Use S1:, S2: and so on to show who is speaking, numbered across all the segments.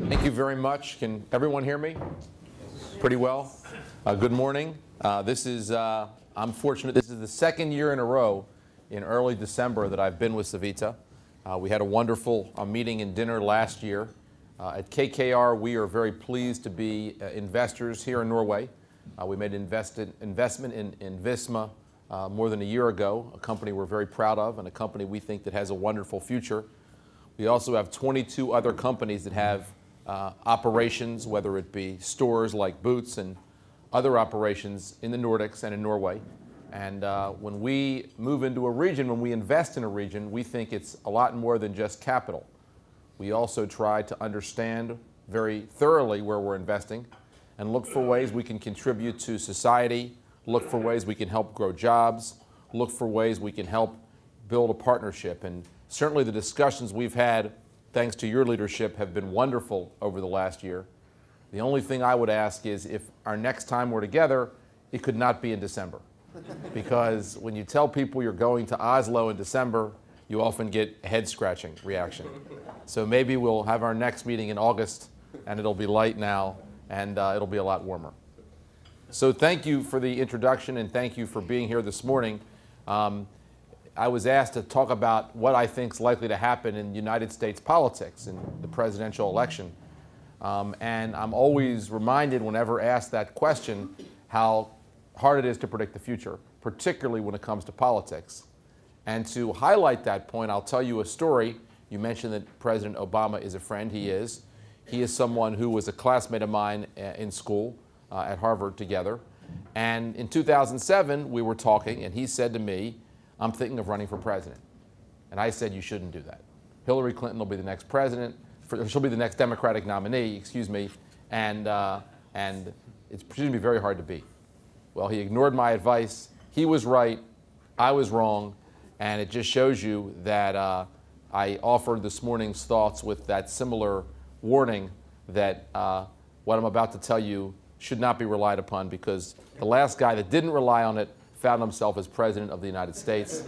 S1: Thank you very much. Can everyone hear me? Pretty well. Good morning. I'm fortunate. This is the second year in a row in early December that I've been with Savita. We had a wonderful meeting and dinner last year. At KKR, we are very pleased to be investors here in Norway. We made an investment in Visma more than a year ago, a company we're very proud of and a company we think that has a wonderful future. We also have 22 other companies that have operations, whether it be stores like Boots and other operations in the Nordics and in Norway. And when we move into a region, when we invest in a region, we think it's a lot more than just capital. We also try to understand very thoroughly where we're investing and look for ways we can contribute to society, look for ways we can help grow jobs, look for ways we can help build a partnership. And certainly the discussions we've had, thanks to your leadership, have been wonderful over the last year. The only thing I would ask is if our next time we're together, it could not be in December. Because when you tell people you're going to Oslo in December, you often get a head-scratching reaction. So maybe we'll have our next meeting in August, and it'll be light now, and it'll be a lot warmer. So thank you for the introduction, and thank you for being here this morning. I was asked to talk about what I think is likely to happen in United States politics in the presidential election. And I'm always reminded whenever asked that question how hard it is to predict the future, particularly when it comes to politics. And to highlight that point, I'll tell you a story. You mentioned that President Obama is a friend. He is. He is someone who was a classmate of mine in school at Harvard together. And in 2007, we were talking, and he said to me, "I'm thinking of running for president." And I said, "You shouldn't do that. Hillary Clinton will be the next president. She'll be the next Democratic nominee, excuse me, and it's going to be very hard to beat." Well, he ignored my advice. He was right. I was wrong. And it just shows you that I offered this morning's thoughts with that similar warning that what I'm about to tell you should not be relied upon, because the last guy that didn't rely on it found himself as President of the United States.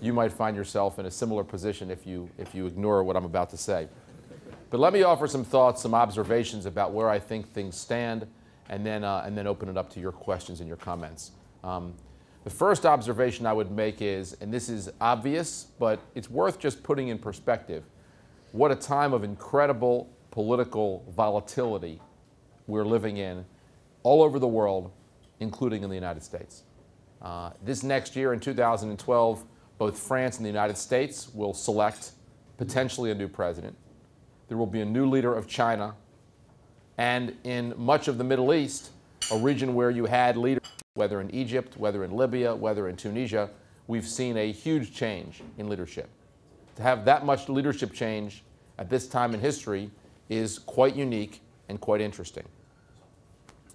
S1: You might find yourself in a similar position if you ignore what I'm about to say. But let me offer some thoughts, some observations about where I think things stand, and then open it up to your questions and your comments. The first observation I would make is, and this is obvious, but it's worth just putting in perspective, what a time of incredible political volatility we're living in all over the world, including in the United States. This next year, in 2012, both France and the United States will select potentially a new president. There will be a new leader of China. And in much of the Middle East, a region where you had leaders, whether in Egypt, whether in Libya, whether in Tunisia, we've seen a huge change in leadership. To have that much leadership change at this time in history is quite unique and quite interesting.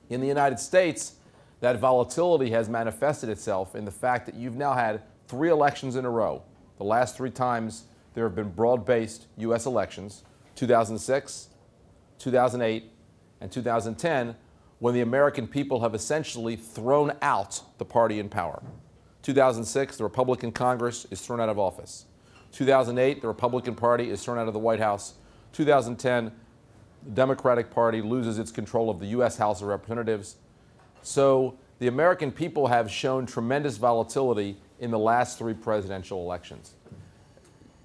S1: In the United States, that volatility has manifested itself in the fact that you've now had 3 elections in a row. The last 3 times there have been broad-based U.S. elections, 2006, 2008, and 2010, when the American people have essentially thrown out the party in power. 2006, the Republican Congress is thrown out of office. 2008, the Republican Party is thrown out of the White House. 2010, the Democratic Party loses its control of the U.S. House of Representatives. So the American people have shown tremendous volatility in the last 3 presidential elections.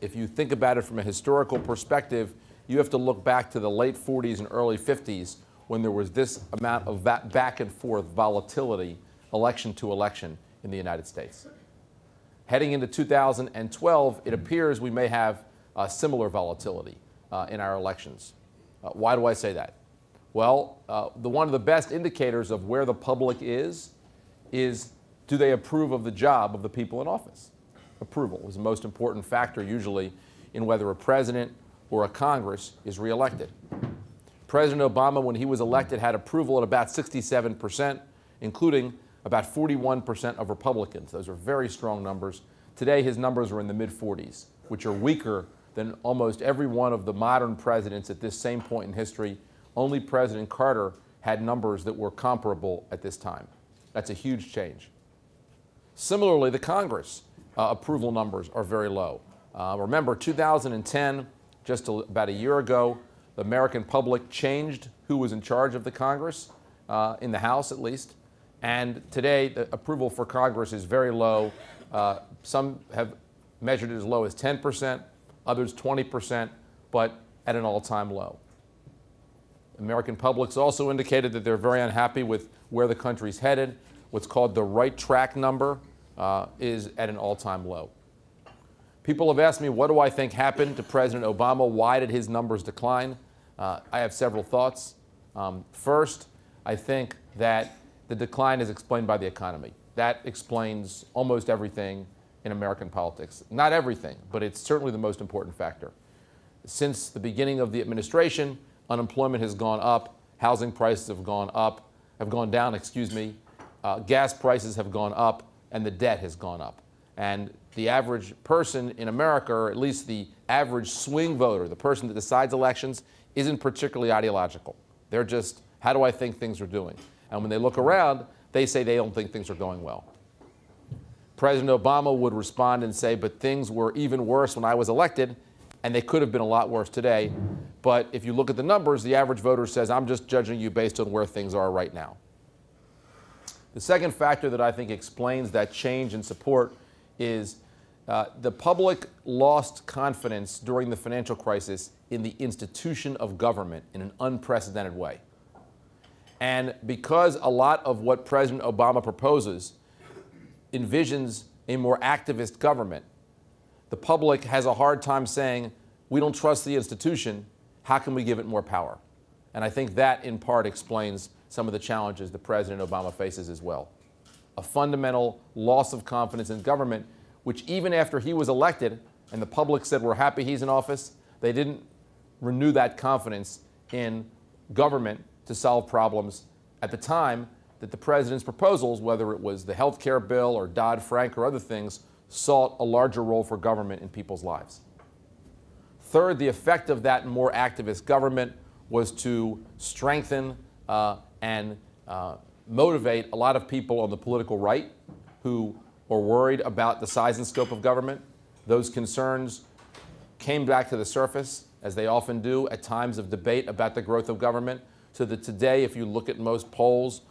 S1: If you think about it from a historical perspective, you have to look back to the late 40s and early 50s when there was this amount of back and forth volatility, election to election, in the United States. Heading into 2012, it appears we may have similar volatility in our elections. Why do I say that? Well, one of the best indicators of where the public is do they approve of the job of the people in office? Approval is the most important factor usually in whether a president or a Congress is reelected. President Obama, when he was elected, had approval at about 67%, including about 41% of Republicans. Those are very strong numbers. Today, his numbers are in the mid-40s, which are weaker than almost every one of the modern presidents at this same point in history. Only President Carter had numbers that were comparable at this time. That's a huge change. Similarly, the Congress approval numbers are very low. Remember, 2010, just about a year ago, The American public changed who was in charge of the Congress, in the House at least. And today, the approval for Congress is very low. Some have measured it as low as 10%, others 20%, but at an all-time low. American public's also indicated that they're very unhappy with where the country's headed. What's called the right track number is at an all-time low. People have asked me, what do I think happened to President Obama? Why did his numbers decline? I have several thoughts. First, I think that the decline is explained by the economy. That explains almost everything in American politics. Not everything, but it's certainly the most important factor. Since the beginning of the administration, unemployment has gone up, housing prices have gone down, gas prices have gone up, and the debt has gone up. And the average person in America, or at least the average swing voter, the person that decides elections, isn't particularly ideological. They're just, how do I think things are doing? And when they look around, they say they don't think things are going well. President Obama would respond and say, but things were even worse when I was elected, and they could have been a lot worse today. But if you look at the numbers, the average voter says, I'm just judging you based on where things are right now. The second factor that I think explains that change in support is the public lost confidence during the financial crisis in the institution of government in an unprecedented way. And because a lot of what President Obama proposes envisions a more activist government, the public has a hard time saying, we don't trust the institution, how can we give it more power? And I think that, in part, explains some of the challenges that President Obama faces as well. A fundamental loss of confidence in government, which even after he was elected and the public said we're happy he's in office, they didn't renew that confidence in government to solve problems at the time that the president's proposals, whether it was the health care bill or Dodd-Frank or other things, sought a larger role for government in people's lives. Third, the effect of that more activist government was to strengthen and motivate a lot of people on the political right who were worried about the size and scope of government. Those concerns came back to the surface, as they often do, at times of debate about the growth of government, so that today, if you look at most polls,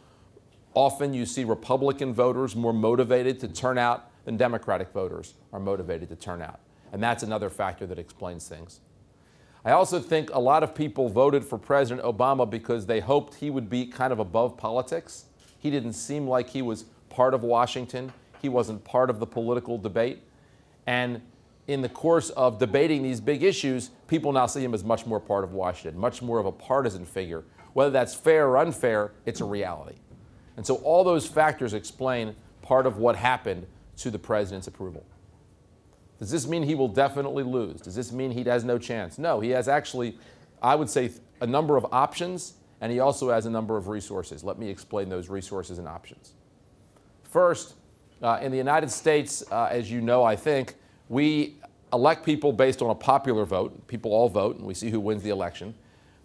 S1: often you see Republican voters more motivated to turn out than Democratic voters are motivated to turn out. And that's another factor that explains things. I also think a lot of people voted for President Obama because they hoped he would be kind of above politics. He didn't seem like he was part of Washington. He wasn't part of the political debate. And in the course of debating these big issues, people now see him as much more part of Washington, much more of a partisan figure. Whether that's fair or unfair, it's a reality. And so all those factors explain part of what happened to the president's approval. Does this mean he will definitely lose? Does this mean he has no chance? No, he has actually, I would say, a number of options, and he also has a number of resources. Let me explain those resources and options. First, in the United States, as you know, I think, we elect people based on a popular vote. People all vote, and we see who wins the election.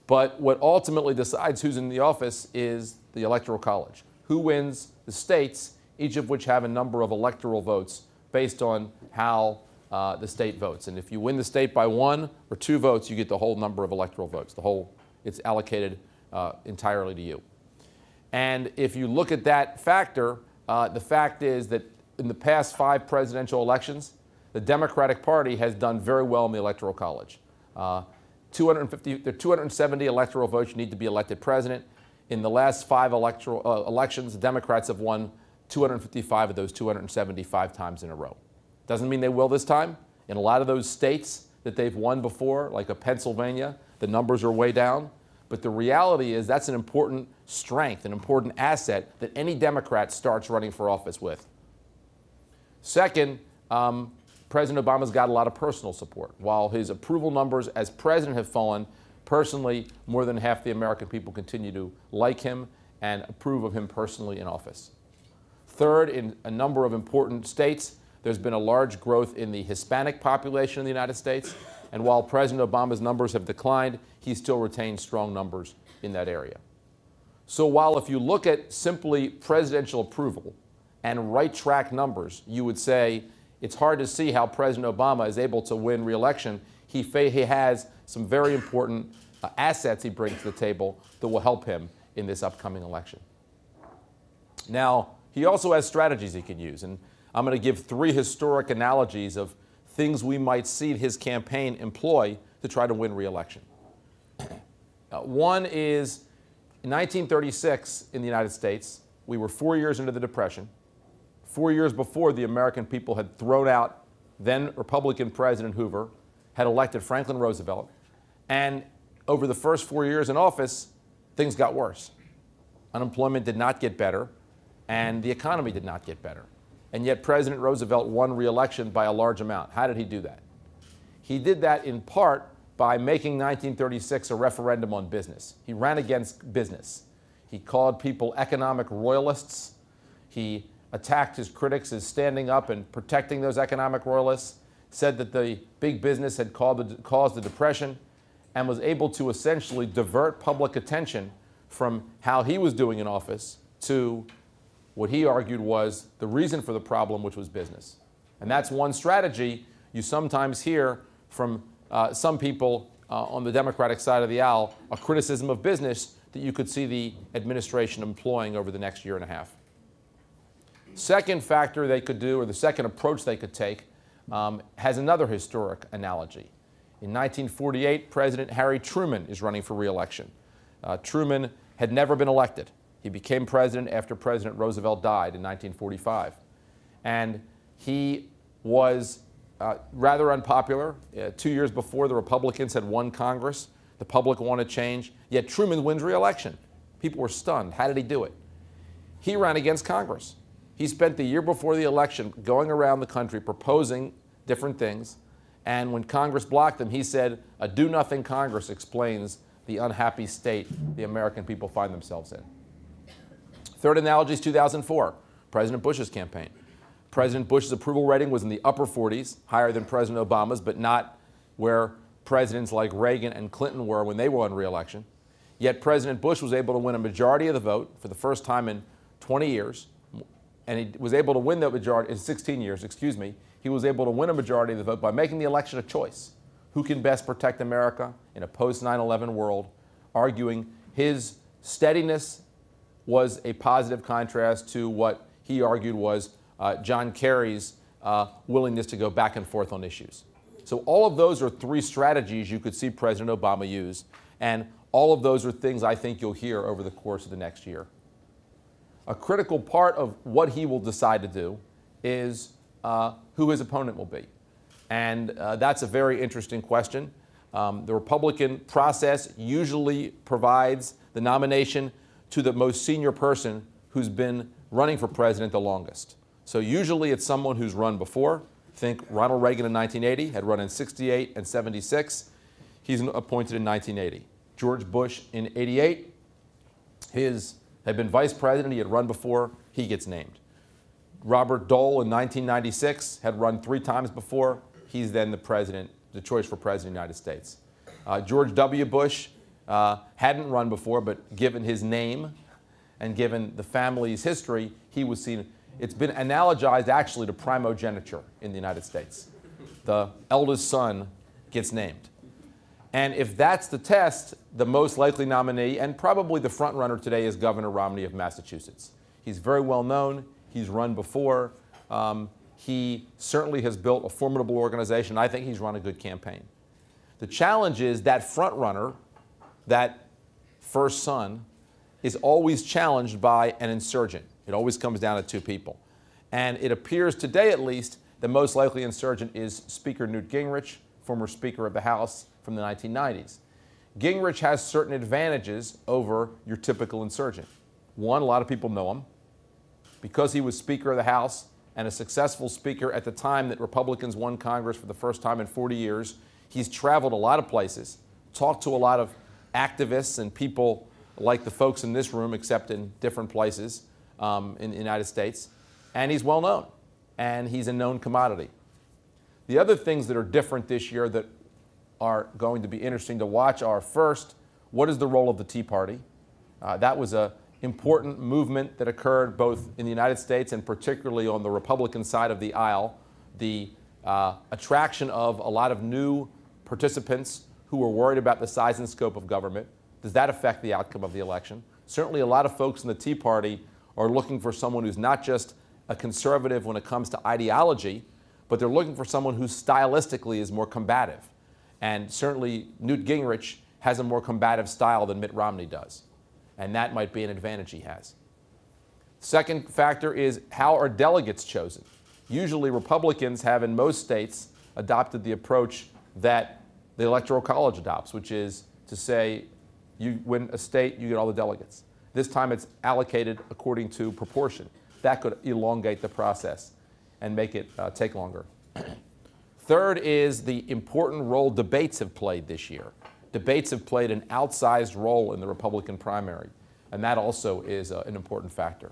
S1: But what ultimately decides who's in the office is the Electoral College. Who wins the states, each of which have a number of electoral votes based on how the state votes. And if you win the state by 1 or 2 votes, you get the whole number of electoral votes. It's allocated entirely to you. And if you look at that factor, the fact is that in the past 5 presidential elections, the Democratic Party has done very well in the Electoral College. There are 270 electoral votes you need to be elected president. In the last 5 elections, the Democrats have won 255 of those 275 times in a row. Doesn't mean they will this time. In a lot of those states that they've won before, like a Pennsylvania, the numbers are way down. But the reality is that's an important strength, an important asset that any Democrat starts running for office with. Second, President Obama's got a lot of personal support. While his approval numbers as president have fallen, personally, more than half the American people continue to like him and approve of him personally in office. Third, in a number of important states, there's been a large growth in the Hispanic population in the United States. And while President Obama's numbers have declined, he still retains strong numbers in that area. So while if you look at simply presidential approval and right track numbers, you would say it's hard to see how President Obama is able to win re-election. He has some very important assets he brings to the table that will help him in this upcoming election. Now, he also has strategies he can use, and I'm going to give 3 historic analogies of things we might see his campaign employ to try to win re-election. One is in 1936 in the United States, we were 4 years into the Depression. 4 years before, the American people had thrown out then Republican President Hoover, had elected Franklin Roosevelt, and over the first 4 years in office, things got worse. Unemployment did not get better, and the economy did not get better. And yet President Roosevelt won re-election by a large amount. How did he do that? He did that in part by making 1936 a referendum on business. He ran against business. He called people economic royalists. He attacked his critics as standing up and protecting those economic royalists, said that the big business had caused the Depression, and was able to essentially divert public attention from how he was doing in office to what he argued was the reason for the problem, which was business. And that's one strategy you sometimes hear from some people on the Democratic side of the aisle, a criticism of business that you could see the administration employing over the next year and a half. Second factor they could do, or the second approach they could take, has another historic analogy. In 1948, President Harry Truman is running for re-election. Truman had never been elected. He became president after President Roosevelt died in 1945. And he was rather unpopular. 2 years before, the Republicans had won Congress. The public wanted change. Yet Truman wins re-election. People were stunned. How did he do it? He ran against Congress. He spent the year before the election going around the country proposing different things. And when Congress blocked him, he said, a do-nothing Congress explains the unhappy state the American people find themselves in. Third analogy is 2004, President Bush's campaign. President Bush's approval rating was in the upper 40s, higher than President Obama's, but not where presidents like Reagan and Clinton were when they won re-election. Yet President Bush was able to win a majority of the vote for the first time in 20 years, and he was able to win that majority in 16 years, excuse me. He was able to win a majority of the vote by making the election a choice. Who can best protect America in a post-9/11 world, arguing his steadiness was a positive contrast to what he argued was John Kerry's willingness to go back and forth on issues. So all of those are 3 strategies you could see President Obama use, and all of those are things I think you'll hear over the course of the next year. A critical part of what he will decide to do is who his opponent will be. And that's a very interesting question. The Republican process usually provides the nomination to the most senior person who's been running for president the longest. So usually it's someone who's run before. Think Ronald Reagan in 1980, had run in 68 and 76. He's appointed in 1980. George Bush in 88, had been vice president, he had run before, he gets named. Robert Dole in 1996 had run 3 times before, he's then the president, the choice for president of the United States. George W. Bush hadn't run before, but given his name and given the family's history, he was seen. It's been analogized actually to primogeniture in the United States. The eldest son gets named. And if that's the test, the most likely nominee, and probably the front runner today, is Governor Romney of Massachusetts. He's very well known. He's run before. He certainly has built a formidable organization. I think he's run a good campaign. The challenge is that front runner, that first son, is always challenged by an insurgent. It always comes down to 2 people. And it appears today, at least, the most likely insurgent is Speaker Newt Gingrich, former Speaker of the House from the 1990s. Gingrich has certain advantages over your typical insurgent. One, a lot of people know him. Because he was Speaker of the House and a successful speaker at the time that Republicans won Congress for the first time in 40 years, he's traveled a lot of places, talked to a lot of activists and people like the folks in this room, except in different places in the United States. And he's well known, and he's a known commodity. The other things that are different this year that are going to be interesting to watch are, first, what is the role of the Tea Party? That was an important movement that occurred both in the United States and particularly on the Republican side of the aisle. The attraction of a lot of new participants who are worried about the size and scope of government. Does that affect the outcome of the election? Certainly a lot of folks in the Tea Party are looking for someone who's not just a conservative when it comes to ideology, but they're looking for someone who stylistically is more combative. And certainly Newt Gingrich has a more combative style than Mitt Romney does. And that might be an advantage he has. Second factor is, how are delegates chosen? Usually Republicans have in most states adopted the approach that the Electoral College adopts, which is to say you win a state, you get all the delegates. This time it's allocated according to proportion. That could elongate the process and make it take longer. Third is the important role debates have played this year. Debates have played an outsized role in the Republican primary, and that also is an important factor.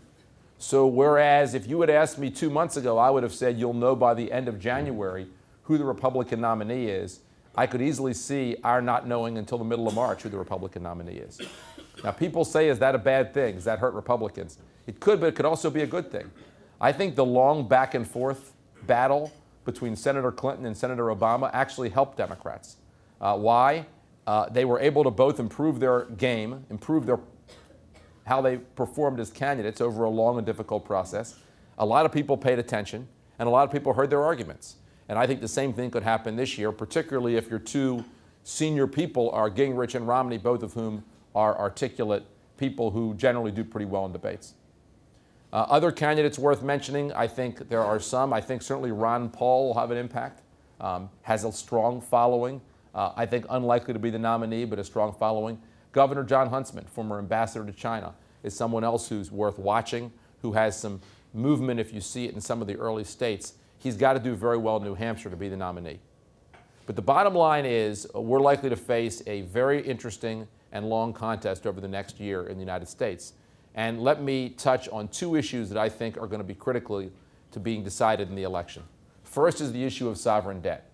S1: So whereas if you had asked me 2 months ago, I would have said you'll know by the end of January who the Republican nominee is, I could easily see our not knowing until the middle of March who the Republican nominee is. Now people say, is that a bad thing? Does that hurt Republicans? It could, but it could also be a good thing. I think the long back and forth battle between Senator Clinton and Senator Obama actually helped Democrats. Why? They were able to both improve their game, improve how they performed as candidates over a long and difficult process. A lot of people paid attention, and a lot of people heard their arguments. And I think the same thing could happen this year, particularly if your two senior people are Gingrich and Romney, both of whom are articulate people who generally do pretty well in debates. Other candidates worth mentioning, I think there are some. I think certainly Ron Paul will have an impact, has a strong following. I think unlikely to be the nominee, but a strong following. Governor John Huntsman, former ambassador to China, is someone else who's worth watching, who has some movement if you see it in some of the early states. He's got to do very well in New Hampshire to be the nominee. But the bottom line is we're likely to face a very interesting and long contest over the next year in the United States. And let me touch on two issues that I think are going to be critical to being decided in the election. First is the issue of sovereign debt.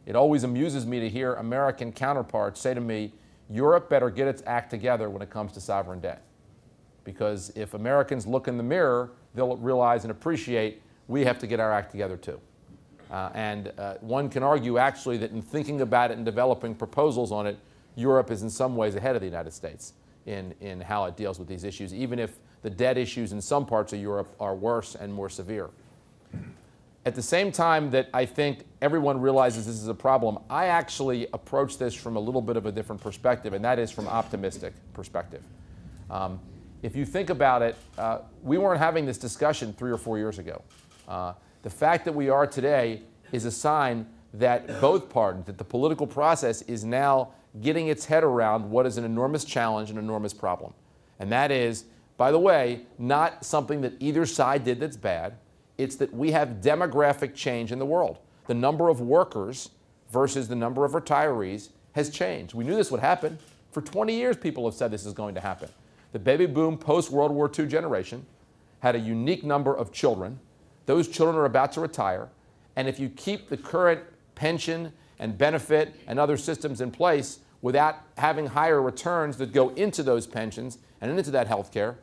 S1: It always amuses me to hear American counterparts say to me, Europe better get its act together when it comes to sovereign debt. Because if Americans look in the mirror, they'll realize and appreciate we have to get our act together too. One can argue actually that in thinking about it and developing proposals on it, Europe is in some ways ahead of the United States in how it deals with these issues, even if the debt issues in some parts of Europe are worse and more severe. At the same time that I think everyone realizes this is a problem, I actually approach this from a little bit of a different perspective, and that is from optimistic perspective. If you think about it, we weren't having this discussion 3 or 4 years ago. The fact that we are today is a sign that both parties, that the political process is now getting its head around what is an enormous challenge, an enormous problem. And that is, by the way, not something that either side did that's bad. It's that we have demographic change in the world. The number of workers versus the number of retirees has changed. We knew this would happen. For 20 years, people have said this is going to happen. The baby boom post-World War II generation had a unique number of children. Those children are about to retire. And if you keep the current pension and benefit and other systems in place without having higher returns that go into those pensions and into that health care,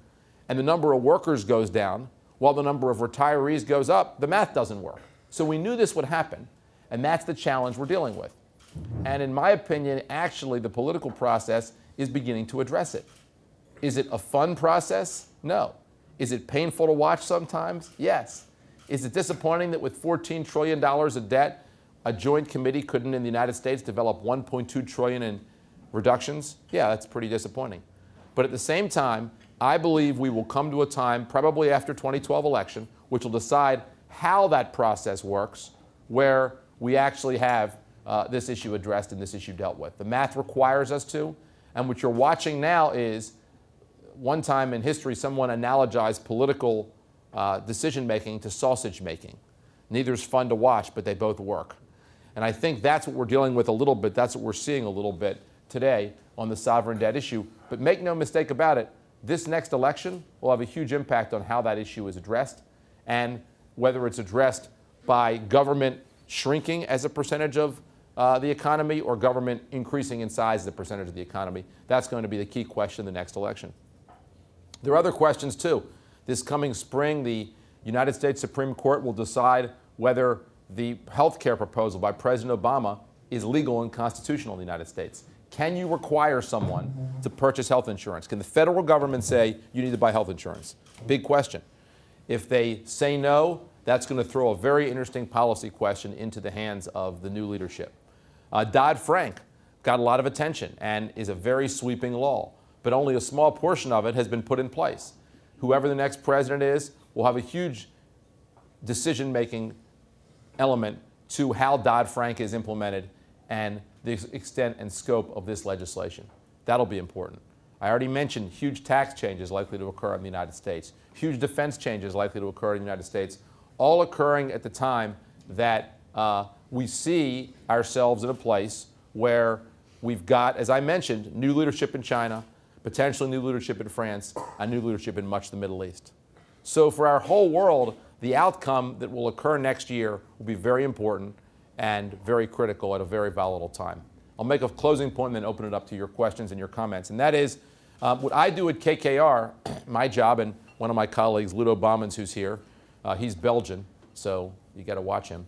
S1: and the number of workers goes down while the number of retirees goes up, the math doesn't work. So we knew this would happen, and that's the challenge we're dealing with. And in my opinion, actually, the political process is beginning to address it. Is it a fun process? No. Is it painful to watch sometimes? Yes. Is it disappointing that with $14 trillion of debt, a joint committee couldn't in the United States develop $1.2 trillion in reductions? Yeah, that's pretty disappointing. But at the same time, I believe we will come to a time, probably after 2012 election, which will decide how that process works, where we actually have this issue addressed and this issue dealt with. The math requires us to, and what you're watching now is, one time in history, someone analogized political decision-making to sausage-making. Neither is fun to watch, but they both work. And I think that's what we're dealing with a little bit. That's what we're seeing a little bit today on the sovereign debt issue. But make no mistake about it, this next election will have a huge impact on how that issue is addressed and whether it's addressed by government shrinking as a percentage of the economy or government increasing in size as a percentage of the economy. That's going to be the key question in the next election. There are other questions too. This coming spring, the United States Supreme Court will decide whether the health care proposal by President Obama is legal and constitutional in the United States. Can you require someone to purchase health insurance? Can the federal government say you need to buy health insurance? Big question. If they say no, that's going to throw a very interesting policy question into the hands of the new leadership. Dodd-Frank got a lot of attention and is a very sweeping law, but only a small portion of it has been put in place. Whoever the next president is will have a huge decision-making element to how Dodd-Frank is implemented and the extent and scope of this legislation. That'll be important. I already mentioned huge tax changes likely to occur in the United States, huge defense changes likely to occur in the United States, all occurring at the time that we see ourselves in a place where we've got, as I mentioned, new leadership in China, potentially new leadership in France, and new leadership in much of the Middle East. So for our whole world, the outcome that will occur next year will be very important and very critical at a very volatile time. I'll make a closing point and then open it up to your questions and your comments. And that is, what I do at KKR, my job, and one of my colleagues, Ludo Baumans, who's here, he's Belgian, so you got to watch him.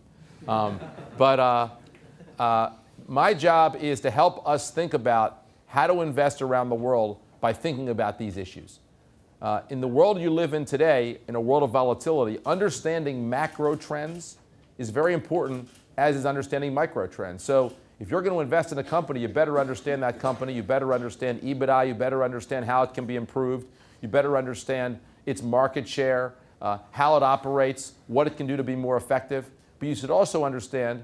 S1: My job is to help us think about how to invest around the world by thinking about these issues. In the world you live in today, in a world of volatility, understanding macro trends is very important, as is understanding micro trends. So if you're going to invest in a company, you better understand that company, you better understand EBITDA, you better understand how it can be improved, you better understand its market share, how it operates, what it can do to be more effective. But you should also understand,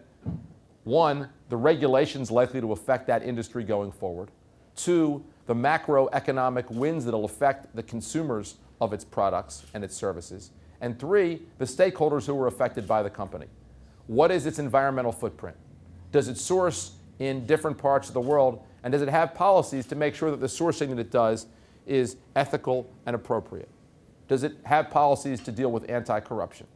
S1: one, the regulations likely to affect that industry going forward. Two, the macroeconomic winds that will affect the consumers of its products and its services. And three, the stakeholders who are affected by the company. What is its environmental footprint? Does it source in different parts of the world? And does it have policies to make sure that the sourcing that it does is ethical and appropriate? Does it have policies to deal with anti-corruption?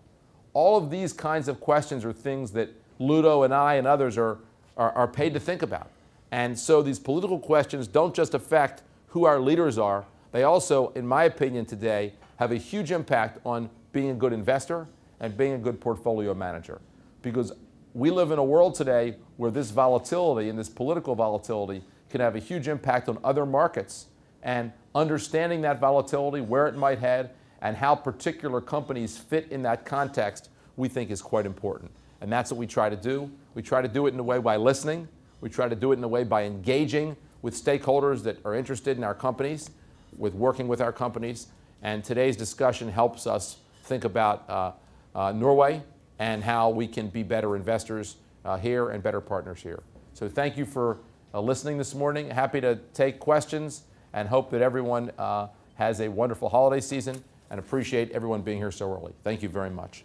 S1: All of these kinds of questions are things that Ludo and I and others are paid to think about. And so these political questions don't just affect who our leaders are. They also, in my opinion today, have a huge impact on being a good investor and being a good portfolio manager. Because we live in a world today where this volatility and this political volatility can have a huge impact on other markets. And understanding that volatility, where it might head, and how particular companies fit in that context, we think is quite important. And that's what we try to do. We try to do it in a way by listening. We try to do it in a way by engaging with stakeholders that are interested in our companies, with working with our companies. And today's discussion helps us think about Norway and how we can be better investors here and better partners here. So thank you for listening this morning. Happy to take questions and hope that everyone has a wonderful holiday season, and appreciate everyone being here so early. Thank you very much.